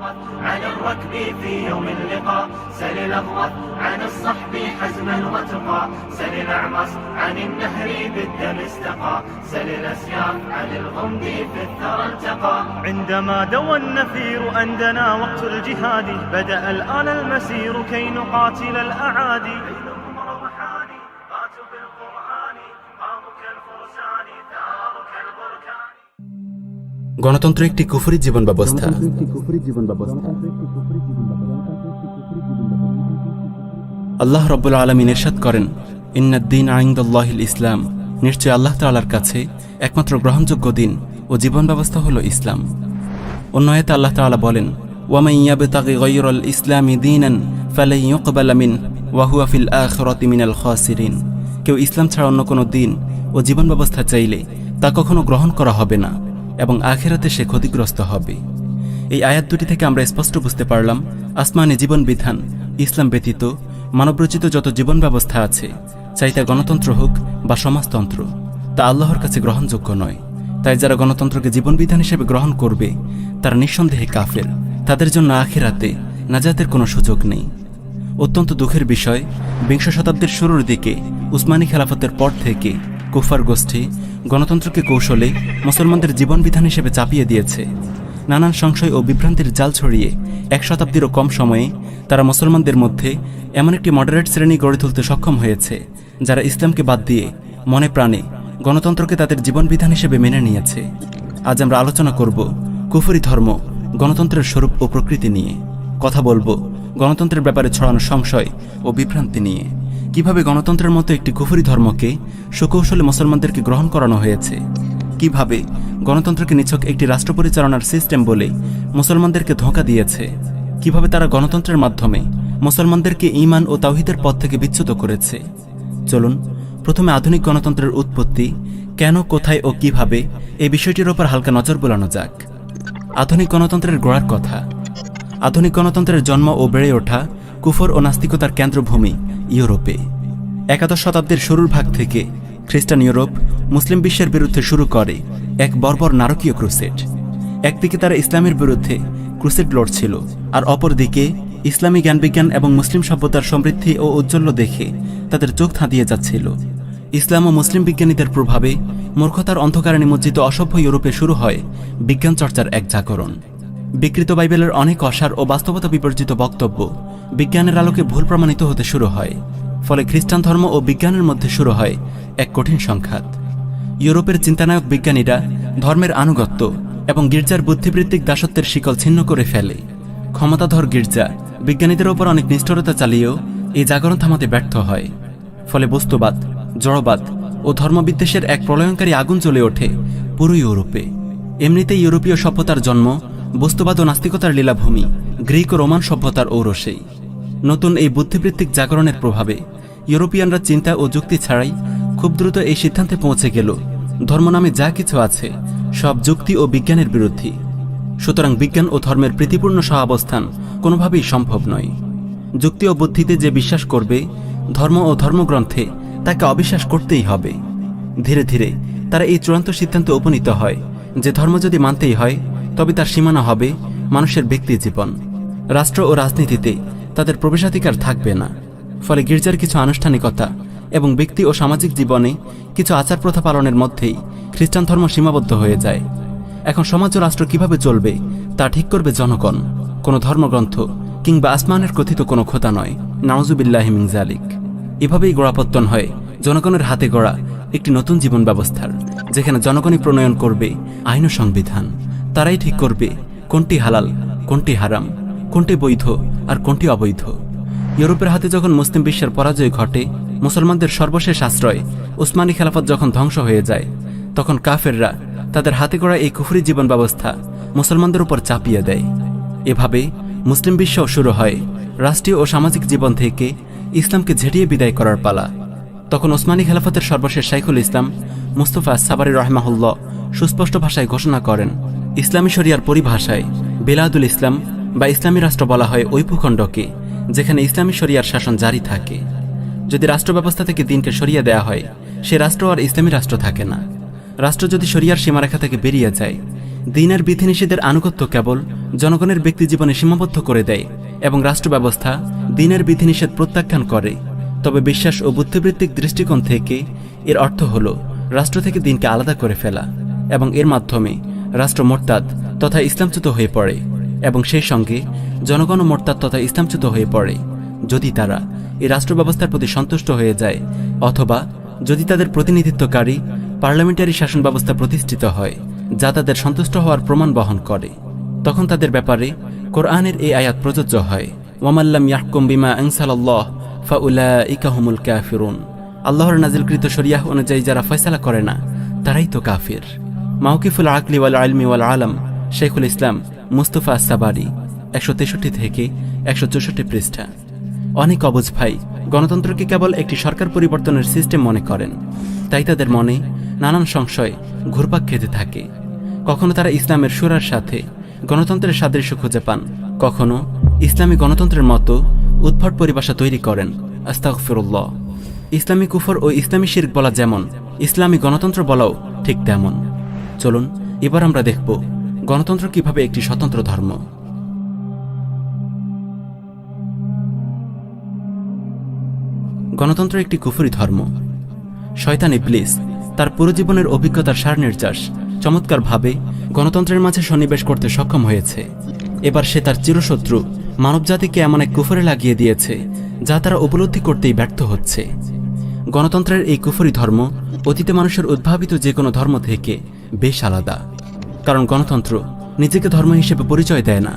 عن الركب في يوم اللقاء سل الأغوث عن الصحب حزما وتقى سل الأعمص عن النهر بالدم استقى سل الأسياف عن الغمد في الثرى التقى عندما دوى النفير أندنا وقت الجهاد بدأ الآن المسير كي نقاتل الأعادي গণতন্ত্র একটি কুফরি জীবন ব্যবস্থা। আল্লাহ রাব্বুল আলামিন ইরশাদ করেন, ইন্নাদ-দীন ইনদাল্লাহিল ইসলাম, নিশ্চয় আল্লাহ তাআলার কাছে একমাত্র গ্রহণযোগ্য দিন ও জীবন ব্যবস্থা হলো ইসলাম। অন্য আয়াতে আল্লাহ তাআলা বলেন, ওয়া মান ইয়াবতাগি গায়রাল ইসলামি দীনান ফালান ইউকবালা মিন ওয়া হুয়া ফিল আখিরাতি মিনাল খাসিরিন। কেউ ইসলাম ছাড়া অন্য কোনো দিন ও জীবন ব্যবস্থা চাইলে তা কখনো গ্রহণ করা হবে না এবং আখিরাতে সে ক্ষতিগ্রস্ত হবে। এই আয়াত দুটি থেকে আমরা স্পষ্ট বুঝতে পারলাম, আসমানি জীবন বিধান ইসলাম ব্যতীত মানবরচিত যত জীবন ব্যবস্থা আছে, চাই তা গণতন্ত্র হোক বা সমাজতন্ত্র, তা আল্লাহর কাছে গ্রহণযোগ্য নয়। তাই যারা গণতন্ত্রকে জীবন বিধান হিসেবে গ্রহণ করবে তারা নিঃসন্দেহে কাফের, তাদের জন্য আখিরাতে নাজাতের কোনো সুযোগ নেই। অত্যন্ত দুঃখের বিষয়, বিংশ শতাব্দীর শুরুর দিকে উসমানী খেলাফতের পর থেকে কুফার গোষ্ঠী গণতন্ত্রকে কৌশলে মুসলমানদের জীবন বিধান হিসেবে চাপিয়ে দিয়েছে। নানান সংশয় ও বিভ্রান্তির জাল ছড়িয়ে 1 শতাব্দীরও কম সময়ে তারা মুসলমানদের মধ্যে এমন একটি মডারেট শ্রেণী গড়ে তুলতে সক্ষম হয়েছে যারা ইসলামকে বাদ দিয়ে মনে প্রাণে গণতন্ত্রকে তাদের জীবন বিধান হিসেবে মেনে নিয়েছে। আজ আমরা আলোচনা করব কুফরি ধর্ম গণতন্ত্রের স্বরূপ ও প্রকৃতি নিয়ে। কথা বলবো গণতন্ত্রের ব্যাপারে ছড়ানো সংশয় ও বিভ্রান্তি নিয়ে। কিভাবে গণতন্ত্রের মতো একটি কুফরি ধর্মকে সুকৌশলে মুসলমানদেরকে গ্রহণ করানো হয়েছে, কিভাবে গণতন্ত্রকে নিছক একটি রাষ্ট্র পরিচালনার সিস্টেম বলে মুসলমানদেরকে ধোঁকা দিয়েছে, কিভাবে তারা গণতন্ত্রের মাধ্যমে মুসলমানদেরকে ঈমান ও তাওহীদের পথ থেকে বিচ্যুত করেছে। চলুন প্রথমে আধুনিক গণতন্ত্রের উৎপত্তি, কেন, কোথায় ও কিভাবে এই বিষয়টির ওপর হালকা নজর বোলানো যাক। আধুনিক গণতন্ত্রের গোড়ার কথা। আধুনিক গণতন্ত্রের জন্ম ও বেড়ে ওঠা কুফর ও নাস্তিকতার কেন্দ্রভূমি ইউরোপে। 11 শতাব্দীর শুরুর ভাগ থেকে খ্রিস্টান ইউরোপ মুসলিম বিশ্বের বিরুদ্ধে শুরু করে এক বর্বর নারকীয় ক্রুসেড। একদিকে তারা ইসলামের বিরুদ্ধে ক্রুসেড লড়ছিল, আর অপরদিকে ইসলামী জ্ঞানবিজ্ঞান এবং মুসলিম সভ্যতার সমৃদ্ধি ও ঔজ্জ্বল্য দেখে তাদের চোখ ধাঁধিয়ে যাচ্ছিল। ইসলাম ও মুসলিম বিজ্ঞানীদের প্রভাবে মূর্খতার অন্ধকারে নিমজ্জিত অসভ্য ইউরোপে শুরু হয় বিজ্ঞান চর্চার এক জাগরণ। বিকৃত বাইবেলের অনেক অসার ও বাস্তবতা বিবর্জিত বক্তব্য বিজ্ঞানের আলোকে ভুল প্রমাণিত হতে শুরু হয়। ফলে খ্রিস্টান ধর্ম ও বিজ্ঞানের মধ্যে শুরু হয় এক কঠিন সংঘাত। ইউরোপের চিন্তানায়ক বিজ্ঞানীরা ধর্মের আনুগত্য এবং গির্জার বুদ্ধিবৃত্তিক দাসত্বের শিকল ছিন্ন করে ফেলে। ক্ষমতাধর গির্জা বিজ্ঞানীদের ওপর অনেক নিষ্ঠুরতা চালিয়েও এই জাগরণ থামাতে ব্যর্থ হয়। ফলে বস্তুবাদ, জড়বাদ ও ধর্মবিদ্বেষের এক প্রলয়ঙ্কারী আগুন জ্বলে ওঠে পুরো ইউরোপে। এমনিতেই ইউরোপীয় সভ্যতার জন্ম বস্তুবাদ ও নাস্তিকতার লীলাভূমি গ্রিক ও রোমান সভ্যতার ঔরসেই। নতুন এই বুদ্ধিবৃত্তিক জাগরণের প্রভাবে ইউরোপিয়ানরা চিন্তা ও যুক্তি ছাড়াই খুব দ্রুত এই সিদ্ধান্তে পৌঁছে গেল, ধর্ম নামে যা কিছু আছে সব যুক্তি ও বিজ্ঞানের বিরোধী। সুতরাং বিজ্ঞান ও ধর্মের প্রীতিপূর্ণ সহাবস্থান কোনোভাবেই সম্ভব নয়। যুক্তি ও বুদ্ধিতে যে বিশ্বাস করবে, ধর্ম ও ধর্মগ্রন্থে তাকে অবিশ্বাস করতেই হবে। ধীরে ধীরে তারা এই চূড়ান্ত সিদ্ধান্তে উপনীত হয় যে ধর্ম যদি মানতেই হয় তবে তার সীমানা হবে মানুষের ব্যক্তি জীবন। রাষ্ট্র ও রাজনীতিতে তাদের প্রবেশাধিকার থাকবে না। ফলে গির্জার কিছু আনুষ্ঠানিকতা এবং ব্যক্তি ও সামাজিক জীবনে কিছু আচার প্রথা পালনের মধ্যেই খ্রিস্টান ধর্ম সীমাবদ্ধ হয়ে যায়। এখন সমাজ ও রাষ্ট্র কিভাবে চলবে তা ঠিক করবে জনগণ, কোনো ধর্মগ্রন্থ কিংবা আসমানের কথিত কোনো খোদা নয়। নাউজুবিল্লাহি মিন যালিক। এভাবেই গোড়াপত্তন হয় জনগণের হাতে গড়া একটি নতুন জীবন ব্যবস্থার, যেখানে জনগণই প্রণয়ন করবে আইন ও সংবিধান। তারাই ঠিক করবে কোনটি হালাল, কোনটি হারাম, কোনটি বৈধ আর কোনটি অবৈধ। ইউরোপের হাতে যখন মুসলিম বিশ্বের পরাজয় ঘটে, মুসলমানদের সর্বশেষ আশ্রয় উসমানী খেলাফত যখন ধ্বংস হয়ে যায়, তখন কাফেররা তাদের হাতে গড়া এই কুফরি জীবন ব্যবস্থা মুসলমানদের উপর চাপিয়ে দেয়। এভাবে মুসলিম বিশ্ব শুরু হয় রাষ্ট্রীয় ও সামাজিক জীবন থেকে ইসলামকে ঝেঁটিয়ে বিদায় করার পালা। তখন ওসমানী খেলাফতের সর্বশেষ শাইখুল ইসলাম মুস্তাফা সাবারি রাহিমাহুল্লাহ সুস্পষ্ট ভাষায় ঘোষণা করেন, ইসলামী শরিয়ার পরিভাষায় বেলাদুল ইসলাম বা ইসলামী রাষ্ট্র বলা হয় ওই ভূখণ্ডকে যেখানে ইসলামী শরিয়ার শাসন জারি থাকে। যদি রাষ্ট্র ব্যবস্থা থেকে দিনকে সরিয়ে দেয়া হয়, সে রাষ্ট্র আর ইসলামী রাষ্ট্র থাকে না। রাষ্ট্র যদি শরিয়ার সীমারেখা থেকে বেরিয়ে যায়, দ্বীনের বিধিনিষেধের আনুগত্য কেবল জনগণের ব্যক্তিজীবনে সীমাবদ্ধ করে দেয় এবং রাষ্ট্র ব্যবস্থা দ্বীনের বিধিনিষেধ প্রত্যাখ্যান করে, তবে বিশ্বাস ও বুদ্ধিবৃত্তিক দৃষ্টিকোণ থেকে এর অর্থ হল রাষ্ট্র থেকে দ্বীনকে আলাদা করে ফেলা, এবং এর মাধ্যমে রাষ্ট্র মোরতাদ তথা ইসলামচ্যুত হয়ে পড়ে এবং সেই সঙ্গে জনগণও মোরতাদ তথা ইসলামচ্যুত হয়ে পড়ে যদি তারা এই রাষ্ট্র ব্যবস্থার প্রতি সন্তুষ্ট হয়ে যায়, অথবা যদি তাদের প্রতিনিধিত্বকারী পার্লামেন্টারি শাসন ব্যবস্থা প্রতিষ্ঠিত হয় যা তাদের সন্তুষ্ট হওয়ার প্রমাণ বহন করে। তখন তাদের ব্যাপারে কোরআনের এই আয়াত প্রযোজ্য হয়, ওয়ামাল্লাম ইয়াহকুম বিমা আনসালাল্লাহ ফাউলাইকা হুমুল কাফিরুন। আল্লাহর নাজিলকৃত শরিয়াহ অনুযায়ী যারা ফয়সালা করে না তারাই তো কাফির। মাওকিফুল আকলি ওয়াল ইলমি ওয়াল আলম, শেখুল ইসলাম মুস্তফা আস-সাবারি, 163 থেকে 164 পৃষ্ঠা। অনেক অবুঝ ভাই গণতন্ত্রকে কেবল একটি সরকার পরিবর্তনের সিস্টেম মনে করেন, তাই তাদের মনে নানান সংশয় ঘুরপাক খেতে থাকে। কখনো তারা ইসলামের শুরার সাথে গণতন্ত্রের সাদৃশ্য খুঁজে পান, কখনো ইসলামী গণতন্ত্রের মতো উদ্ভট পরিভাষা তৈরি করেন। আস্তাগফিরুল্লাহ। ইসলামী কুফর ও ইসলামী শিরক বলা যেমন ইসলামী গণতন্ত্র বলাও ঠিক তেমন। চলুন এবার আমরা দেখব গণতন্ত্র কিভাবে একটি স্বতন্ত্র ধর্ম। গণতন্ত্র একটি কুফরি ধর্ম। শয়তান ইবলিস তার পুরো জীবনের অভিজ্ঞতার সার নির্যাস চমৎকারভাবে গণতন্ত্রের মাঝে সন্নিবেশ করতে সক্ষম হয়েছে। এবার সে তার চিরশত্রু মানবজাতিকে এমন এক কুফরে লাগিয়ে দিয়েছে যা তারা উপলব্ধি করতেই ব্যর্থ হচ্ছে। গণতন্ত্রের এই কুফরি ধর্ম অতীতে মানুষের উদ্ভাবিত যে কোনো ধর্ম থেকে বেশ আলাদা, কারণ গণতন্ত্র নিজেকে ধর্ম হিসেবে পরিচয় দেয় না,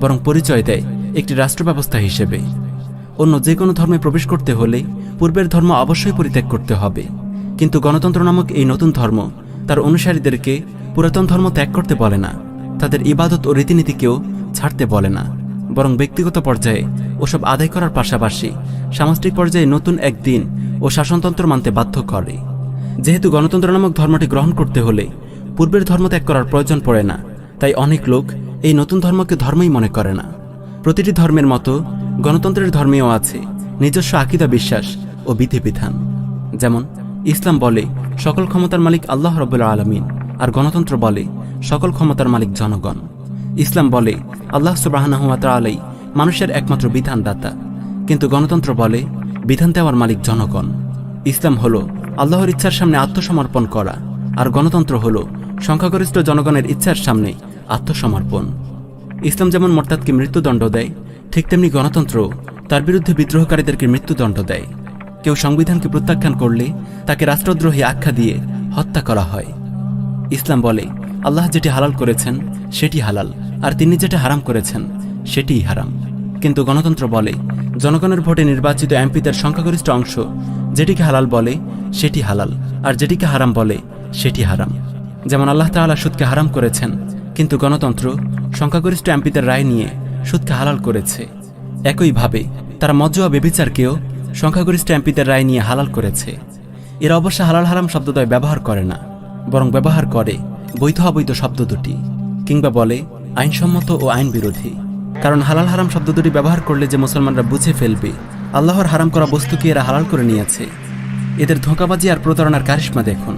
বরং পরিচয় দেয় একটি রাষ্ট্র ব্যবস্থা হিসেবে। অন্য যে কোনো ধর্মে প্রবেশ করতে হলে পূর্বের ধর্ম অবশ্যই পরিত্যাগ করতে হবে, কিন্তু গণতন্ত্র নামক এই নতুন ধর্ম তার অনুসারীদেরকে পুরাতন ধর্ম ত্যাগ করতে বলে না, তাদের ইবাদত ও রীতিনীতিকেও ছাড়তে বলে না, বরং ব্যক্তিগত পর্যায়ে ওসব আদায় করার পাশাপাশি সামাজিক পর্যায়ে নতুন এক দিন ও শাসনতন্ত্র মানতে বাধ্য করে। যেহেতু গণতন্ত্র নামক ধর্মটি গ্রহণ করতে হলে পূর্বের ধর্ম ত্যাগ করার প্রয়োজন পড়ে না, তাই অনেক লোক এই নতুন ধর্মকে ধর্মই মনে করে না। প্রতিটি ধর্মের মতো গণতন্ত্রের ধর্মেও আছে নিজস্ব আকীদা, বিশ্বাস ও বিধিবিধান। যেমন ইসলাম বলে সকল ক্ষমতার মালিক আল্লাহ রাব্বুল আলামিন, আর গণতন্ত্র বলে সকল ক্ষমতার মালিক জনগণ। ইসলাম বলে আল্লাহ সুবহানাহু ওয়া তাআলাই মানুষের একমাত্র বিধানদাতা, কিন্তু গণতন্ত্র বলে বিধান দেওয়ার মালিক জনগণ। ইসলাম হলো আল্লাহর ইচ্ছার সামনে আত্মসমর্পণ করা, আর গণতন্ত্র হলো সংখ্যাগরিষ্ঠ জনগণের ইচ্ছার সামনে আত্মসমর্পণ। ইসলাম যেমন মোরতাদকে মৃত্যুদণ্ড দেয়, ঠিক তেমনি গণতন্ত্র তার বিরুদ্ধে বিদ্রোহকারীদেরকে মৃত্যুদণ্ড দেয়। কেউ সংবিধানকে প্রত্যাখ্যান করলে তাকে রাষ্ট্রদ্রোহী আখ্যা দিয়ে হত্যা করা হয়। ইসলাম বলে আল্লাহ যেটি হালাল করেছেন সেটি হালাল, আর তিনি যেটা হারাম করেছেন সেটিই হারাম। কিন্তু গণতন্ত্র বলে জনগণের ভোটে নির্বাচিত এমপিদের সংখ্যাগরিষ্ঠ অংশ যেটিকে হালাল বলে সেটি হালাল, আর যেটিকে হারাম বলে সেটি হারাম। যেমন আল্লাহ তাআলা সুদকে হারাম করেছেন, কিন্তু গণতন্ত্র সংখ্যাগরিষ্ঠ এমপিদের রায় নিয়ে সুদকে হালাল করেছে। একইভাবে তারা মদ্য ও ব্যভিচারকেও সংখ্যাগরিষ্ঠ এমপিদের রায় নিয়ে হালাল করেছে। এরা অবশ্য হালাল হারাম শব্দদ্বয় ব্যবহার করে না, বরং ব্যবহার করে বৈধ অবৈধ শব্দ দুটি, কিংবা বলে আইনসম্মত ও আইন বিরোধী। কারণ হালাল হারাম শব্দ দুটি ব্যবহার করলে যে মুসলমানরা বুঝে ফেলবে আল্লাহর হারাম করা বস্তুকে এরা হালাল করে নিয়েছে। এদের ধোঁকাবাজি আর প্রতারণার কারিশমা দেখুন।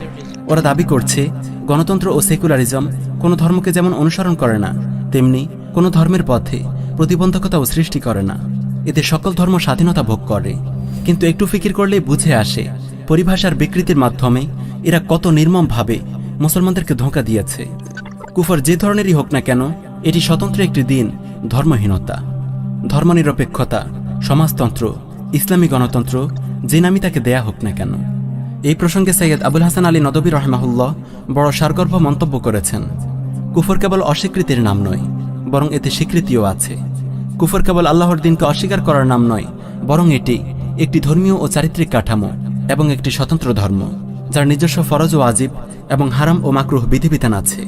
ওরা দাবি করছে গণতন্ত্র ও সেকুলারিজম কোনো ধর্মকে যেমন অনুসরণ করে না, তেমনি কোনো ধর্মের পথে প্রতিবন্ধকতাও সৃষ্টি করে না। এতে সকল ধর্ম স্বাধীনতা ভোগ করে। কিন্তু একটু ফিকির করলেই বুঝে আসে পরিভাষার বিকৃতির মাধ্যমে এরা কত নির্মমভাবে মুসলমানদেরকে ধোঁকা দিয়েছে। কুফর যে ধরনেরই হোক না কেন, এটি স্বতন্ত্র একটি দিন, ধর্মহীনতা। ধর্মনিরপেক্ষতা, সমাজতন্ত্র, ইসলামী গণতন্ত্র, যে নামই তাকে দেয়া হোক না কেন। এই প্রসঙ্গে সৈয়দ আবুল হাসান আলী নদভী রাহিমাহুল্লাহ বড় সারগর্ভ মন্তব্য করেছেন, কুফর কেবল অস্বীকৃতির নাম নয়, বরং এতে স্বীকৃতিও আছে। কুফর কেবল আল্লাহর দিনকে অস্বীকার করার নাম নয়, বরং এটি একটি ধর্মীয় ও চারিত্রিক কাঠামো এবং একটি স্বতন্ত্র ধর্ম, যার নিজস্ব ফরজ ও ওয়াজিব এবং হারাম ও মাকরুহ বিধিবিধান আছে।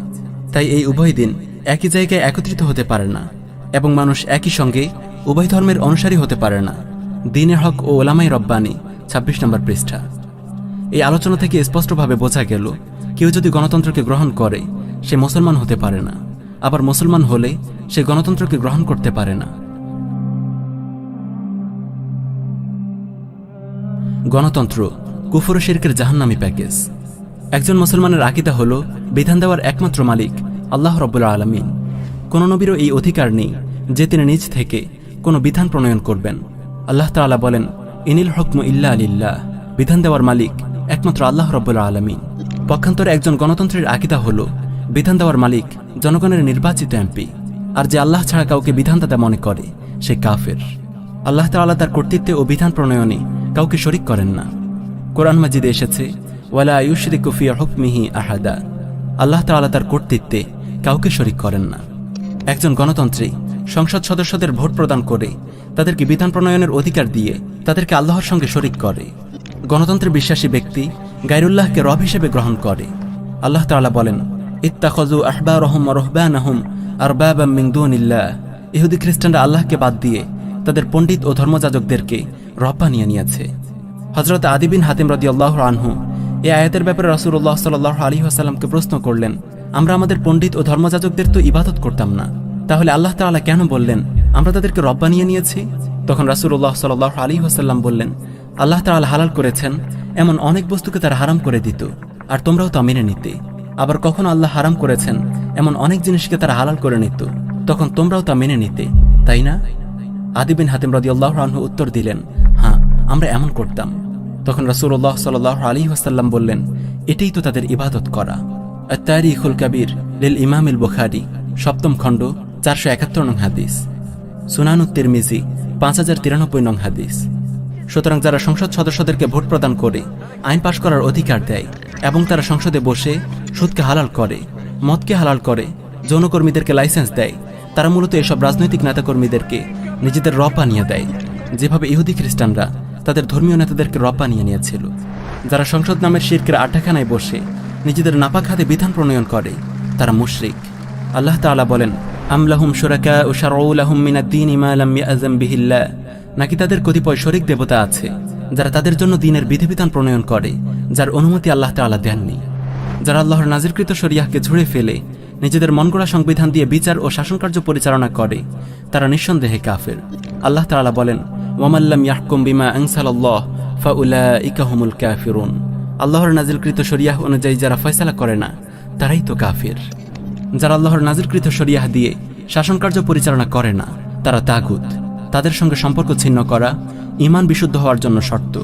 তাই এই উভয় দিন একই জায়গায় একত্রিত হতে পারে না, এবং মানুষ একই সঙ্গে উভয় ধর্মের অনুসারী হতে পারে না। দ্বীনের হক ও ওলামায়ে রব্বানী, 26 নম্বর পৃষ্ঠা। এই আলোচনা থেকে স্পষ্টভাবে বোঝা গেল, কেউ যদি গণতন্ত্রকে গ্রহণ করে সে মুসলমান হতে পারে না, আবার মুসলমান হলে সে গণতন্ত্রকে গ্রহণ করতে পারে না। গণতন্ত্র কুফর ও শিরকের জাহান্নামী প্যাকেজ। একজন মুসলমানের আকীদা হলো বিধান দেওয়ার একমাত্র মালিক আল্লাহ রব্বুল আলামিন। কোনো নবীরও এই অধিকার নেই যে তিনি নিজ থেকে কোনো বিধান প্রণয়ন করবেন। আল্লাহ তাআলা বলেন, ইনিল হুকমু ইল্লা লিল্লাহ, বিধান দেওয়ার মালিক একমাত্র আল্লাহ রব্বুল আলামিন। পক্ষান্তরে একজন গণতন্ত্রের আকীদা হলো বিধান দেওয়ার মালিক জনগণের নির্বাচিত এমপি, আর যে আল্লাহ ছাড়া কাউকে বিধানদাতা মনে করে সে কাফের। আল্লাহ তাআলা তার কর্তৃত্বে ও বিধান প্রণয়নে কাউকে শরিক করেন না। কোরআন মাজিদে এসেছে, ওয়ালা ইউশরিকু ফি হুকমিহি আহাদা, আল্লাহ তাআলা তার কর্তৃত্বে কাউকে শরিক করেন না। একজন গণতন্ত্রী সংসদ সদস্যদের ভোট প্রদান করে তাদেরকে বিধান প্রণয়নের অধিকার দিয়ে তাদেরকে আল্লাহর সঙ্গে শরিক করে। গণতন্ত্রে বিশ্বাসী ব্যক্তি গায়রুল্লাহকে রব হিসেবে গ্রহণ করে। আল্লাহ তাআলা বলেন, ইত্তাখাযু আহবারহুম ওয়া রুহবানাহুম আরবাবাম মিন দুনিল্লাহ, ইহুদি খ্রিস্টানরা আল্লাহকে বাদ দিয়ে তাদের পণ্ডিত ও ধর্মযাজকদেরকে রব বানিয়ে নিয়েছে। হযরত আদি বিন হাতিম রাদিয়াল্লাহু আনহু এই আয়াতের ব্যাপারে রাসূলুল্লাহ সাল্লাল্লাহু আলাইহি ওয়াসাল্লামকে প্রশ্ন করলেন, আমরা আমাদের পণ্ডিত ও ধর্মযাজকদের তো ইবাদত করতাম না, তাহলে আল্লাহ তাআলা কেন বললেন আমরা তাদেরকে রব বানিয়ে নিয়েছি? তখন রাসূলুল্লাহ সাল্লাল্লাহু আলাইহি ওয়াসাল্লাম বললেন, আল্লাহ তাআলা হালাল করেছেন এমন অনেক বস্তুকে তারা হারাম করে দিত, আর তোমরাও তা মেনে নিতে। আবার কখনো আল্লাহ হারাম করেছেন এমন অনেক জিনিসকে তারা হালাল করে নিত, তখন তোমরাও তা মেনে নিতে, তাই না? আদি বিন হাতিম রাদিয়াল্লাহু আনহু উত্তর দিলেন, হ্যাঁ, আমরা এমন করতাম। তখন রাসূলুল্লাহ সাল্লাল্লাহু আলাইহি ওয়াসাল্লাম বললেন, এটাই তো তাদের ইবাদত করা। আত-তারিখুল কাবীর লিল ইমাম আল বুখারী, সপ্তম খণ্ড 471 নং হাদিস, সুনানুত তিরমিজি 5093 নং হাদিস। সুতরাং যারা সংসদ সদস্যদেরকে ভোট প্রদান করে আইন পাশ করার অধিকার দেয় এবং তারা সংসদে বসে সুদকে হালাল করে, মদকে হালাল করে, যৌনকর্মীদেরকে লাইসেন্স দেয়, তারা মূলত এসব রাজনৈতিক নেতাকর্মীদেরকে নিজেদের রব বানিয়ে দেয়, যেভাবে ইহুদি খ্রিস্টানরা তাদের ধর্মীয় নেতাদেরকে রব বানিয়ে নিয়েছিল। যারা সংসদ নামের শিরকের আড্ডাখানায় বসে নিজেদের নাপাক হাতে বিধান প্রণয়ন করে তারা মুশরিক। আল্লাহ তাআলা বলেন, আম লাহুম শুরাকাউ শারউ লাহুম মিনাদ দীনি মা লাম ইয়াযাম বিহিল্লাহ, নাকি তাদের কতিপয় শরিক দেবতা আছে যারা তাদের জন্য দ্বীনের বিধিবিধান প্রণয়ন করে যার অনুমতি আল্লাহ তাআলা দেননি। যারা আল্লাহর নাজিলকৃত শরিয়াহকে ঝুড়ে ফেলে নিজেদের মনগড়া সংবিধান দিয়ে বিচার ও শাসনকার্য পরিচালনা করে তারা নিঃসন্দেহে কাফের। আল্লাহ তাআলা বলেন, ওয়ামান লাম ইয়াহকুম বিমা আনসালাল্লাহ ফাউলাইকা হুমুল কাফিরুন, আল্লাহর নাজিলকৃত শরিয়াহ অনুযায়ী যারা ফয়সালা করে না তারাই তো কাফির। যারা আল্লাহর নাজিলকৃত শরিয়াহ দিয়ে শাসনকার্য পরিচালনা করে না তারা তাগুত, তাদের সঙ্গে সম্পর্ক ছিন্ন করা ঈমান বিশুদ্ধ হওয়ার জন্য শর্ত।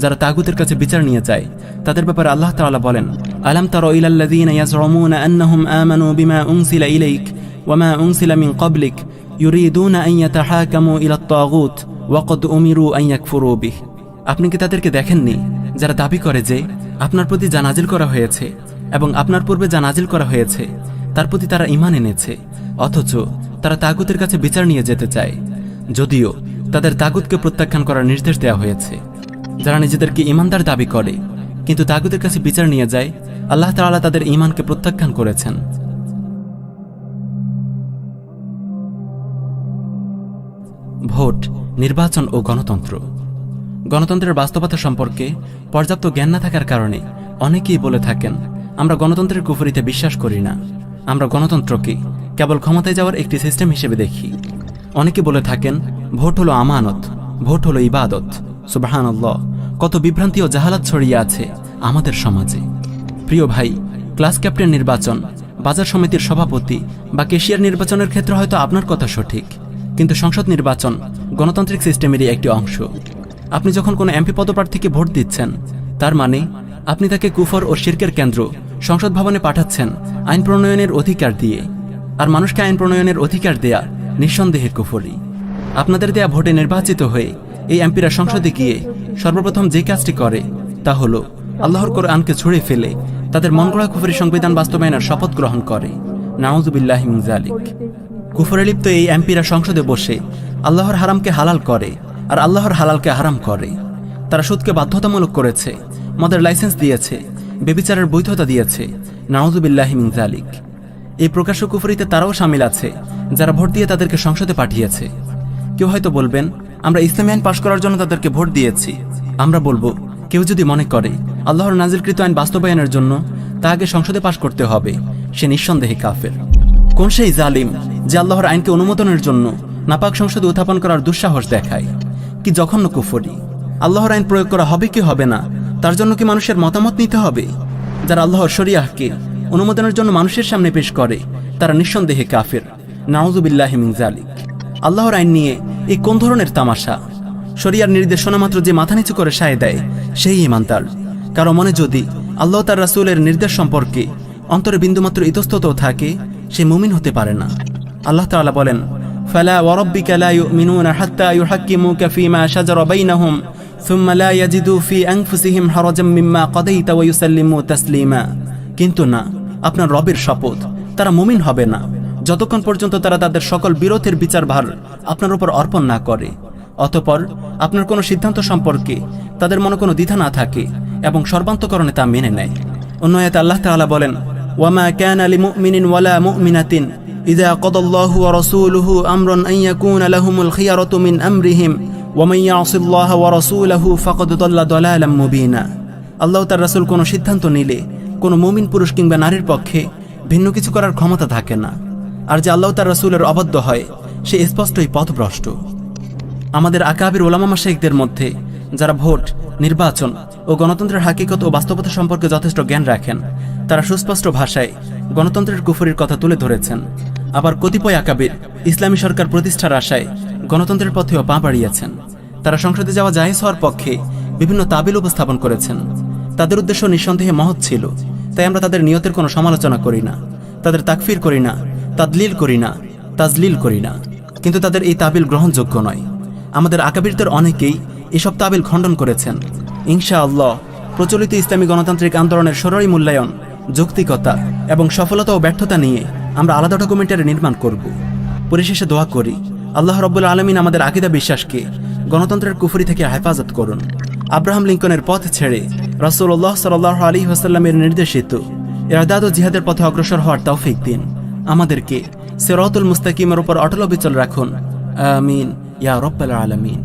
যারা তাগুতের কাছে বিচার নিয়ে যায় তাদের ব্যাপারে আল্লাহ তাআলা বলেন, আলাম তারা ইলাল্লাযীনা ইয়াজউমুনা আন্নাহুম আমানু বিমা উনসিলা ইলাইক ওয়া মা উনসিলা মিন ক্বাবলিক ইউরিদুনা আন ইয়াতাহাকামু ইলাত তাগুত ওয়া ক্বাদ উমিরু আন ইয়াকফুরু বিহি, আপনি কি তাদেরকে দেখেননি যারা দাবি করে যে আপনার প্রতি যা নাজিল করা হয়েছে এবং আপনার পূর্বে যা নাজিল করা হয়েছে তার প্রতি তারা ঈমান এনেছে, অথচ তারা তাগুতের কাছে বিচার নিয়ে যেতে চায়, যদিও তাদের তাগুতকে প্রত্যাখ্যান করার নির্দেশ দেওয়া হয়েছে। যারা নিজেদেরকে ঈমানদার দাবি করে কিন্তু তাগুতের কাছে বিচার নিয়ে যায়, আল্লাহ তাআলা তাদের ঈমানকে প্রত্যাখ্যান করেছেন। ভোট, নির্বাচন ও গণতন্ত্র। গণতন্ত্রের বাস্তবতা সম্পর্কে পর্যাপ্ত জ্ঞান না থাকার কারণে অনেকেই বলে থাকেন, আমরা গণতন্ত্রের কুফরিতে বিশ্বাস করি না, আমরা গণতন্ত্রকে কেবল ক্ষমতায় যাওয়ার একটি সিস্টেম হিসেবে দেখি। অনেকে বলে থাকেন, ভোট হলো আমানত, ভোট হলো ইবাদত। সুবহানাল্লাহ, কত বিভ্রান্তি ও জাহালাত ছড়িয়ে আছে আমাদের সমাজে। প্রিয় ভাই, ক্লাস ক্যাপ্টেন নির্বাচন, বাজার সমিতির সভাপতি বা ক্যাশিয়ার নির্বাচনের ক্ষেত্রে হয়তো আপনার কথা সঠিক, কিন্তু সংসদ নির্বাচন গণতান্ত্রিক সিস্টেমেরই একটি অংশ। আপনি যখন কোনো এমপি পদপ্রার্থীকে ভোট দিচ্ছেন, তার মানে আপনি তাকে কুফর ও শিরকের কেন্দ্র সংসদ ভবনে পাঠাচ্ছেন আইন প্রণয়নের অধিকার দিয়ে, আর মানুষকে আইন প্রণয়নের অধিকার দেয়া নিঃসন্দেহে কুফরি। আপনাদের দেয়া ভোটে নির্বাচিত হয়ে এই এমপিরা সংসদে গিয়ে সর্বপ্রথম যে কাজটি করে তা হলো আল্লাহর কোরআনকে ছুঁড়ে ফেলে তাদের মনগড়া কুফরি সংবিধান বাস্তবায়নের শপথ গ্রহণ করে। নাউযুবিল্লাহি মিন যালিক। কুফরে লিপ্ত এই এমপিরা সংসদে বসে আল্লাহর হারামকে হালাল করে আর আল্লাহর হালালকে হারাম করে। তারা সুদকে বাধ্যতামূলক করেছে, মদের লাইসেন্স দিয়েছে, ব্যভিচারের বৈধতা দিয়েছে। নাউযুবিল্লাহি মিন যালিক। এই প্রকাশ্য কুফরিতে তারাও শামিল আছে যারা ভোট দিয়ে তাদেরকে সংসদে পাঠিয়েছে। কেউ হয়তো বলবেন, আমরা ইসলামী আইন পাশ করার জন্য তাদেরকে ভোট দিয়েছি। আমরা বলবো, কেউ যদি মনে করে আল্লাহর নাজিলকৃত আইন বাস্তবায়নের জন্য তা আগে সংসদে পাশ করতে হবে, সে নিঃসন্দেহে কাফের। কোন সেই জালিম যে আল্লাহর আইনকে অনুমোদনের জন্য নাপাক সংসদে উত্থাপন করার দুঃসাহস দেখায়? কি জঘন্য কুফরি! আল্লাহর আইন প্রয়োগ করা হবে কি হবে না তার জন্য কি মানুষের মতামত নিতে হবে? যারা আল্লাহর শরিয়াহকে অনুমোদনের জন্য মানুষের সামনে পেশ করে, তারা নিঃসন্দেহে কাফের। নাউযুবিল্লাহি মিন যালিক। আল্লাহর আইন নিয়ে এই কোন ধরনের তামাশা? শরিয়ার নির্দেশনা মাত্র যে মাথা নিচু করে সায় দেয় সেই ঈমানদার। কারো মনে যদি আল্লাহ তার রাসূলের নির্দেশ সম্পর্কে অন্তরে বিন্দুমাত্র ইতস্ততও থাকে, সে মুমিন হতে পারে না। আল্লাহ তাআলা বলেন, ফালা ওয়ারাব্বিকা লা ইউমিনুনা হাত্তা ইউহাক্কিমুকা ফীমা শাজারা বাইনাহুম সুম্মা লা ইয়াজিদু ফী আনফুসিহিম হারাজাম মিম্মা কাদাইতা ওয়া ইউসাল্লিমু তাসলিমা। কিন্তু না, আপনার রবের শপথ, তারা মুমিন হবে না যতক্ষণ পর্যন্ত তারা তাদের সকল বিরোধের বিচারভার আপনার উপর অর্পণ না করে, অতঃপর আপনার কোনো সিদ্ধান্ত সম্পর্কে তাদের মনে কোনো দ্বিধা না থাকে এবং সর্বান্তকরণে তা মেনে নেয়। অন্য আয়াতে আল্লাহ তাআলা বলেন, ওয়ামা কানা লিমুমিনিন ওয়ালা মুমিনাতিন ইযা কাদাল্লাহু ওয়া রাসূলুহু আমরান আন ইয়াকুনা লাহুমুল খিয়ারাতু মিন আমরিহিম ওয়া মান ইয়াসিল্লাহা ওয়া রাসূলাহু ফাকাদ দাল্লা দালালাম মুবিনা। আল্লাহ তার রাসূল কোনো সিদ্ধান্ত নিলে কোনো মুমিন পুরুষ কিংবা নারীর পক্ষে ভিন্ন কিছু করার ক্ষমতা থাকে না, আর যে আল্লাহ তার রাসূলের অবাধ্য হয় সে স্পষ্টই পথভ্রষ্ট। আমাদের আকাবির উলামা মাশায়েখদের মধ্যে যারা ভোট, নির্বাচন ও গণতন্ত্রের হাকিকত ও বাস্তবতা সম্পর্কে যথেষ্ট জ্ঞান রাখেন, তারা সুস্পষ্ট ভাষায় গণতন্ত্রের কুফরির কথা তুলে ধরেছেন। আবার কতিপয় আকাবির ইসলামী সরকার প্রতিষ্ঠার আশায় গণতন্ত্রের পথেও পা বাড়িয়েছেন। তারা সংসদে যাওয়া জায়েজ হওয়ার পক্ষে বিভিন্ন তাবিল উপস্থাপন করেছেন। তাদের উদ্দেশ্য নিঃসন্দেহে মহৎ ছিল, তাই আমরা তাদের নিয়তের কোনো সমালোচনা করি না, তাদের তাকফির করি না, তাদলিল করি না, তাজলিল করি না। কিন্তু তাদের এই তাবিল গ্রহণযোগ্য নয়। আমাদের আকাবিরদের অনেকেই এসব তাবিল খণ্ডন করেছেন। ইনশাআল্লাহ প্রচলিত ইসলামী গণতান্ত্রিক আন্দোলনের শরঈ মূল্যায়ন, যৌক্তিকতা এবং সফলতা ও ব্যর্থতা নিয়ে আমরা আলাদা ডকুমেন্টারি নির্মাণ করব। পরিশেষে দোয়া করি, আল্লাহ রাব্বুল আলামিন আমাদের আকীদা বিশ্বাসকে গণতন্ত্রের কুফরি থেকে হেফাজত করুন। আব্রাহাম লিঙ্কনের পথ ছেড়ে রাসূলুল্লাহ সাল্লাল্লাহু আলাইহি ওয়াসাল্লামের নির্দেশিত ইরদাদ ও জিহাদের পথে অগ্রসর হওয়ার তৌফিক দিন। আমাদেরকে সিরাতুল মুস্তাকিমের উপর অটল অবিচল রাখুন। আমিন ইয়া রাব্বাল আলামিন।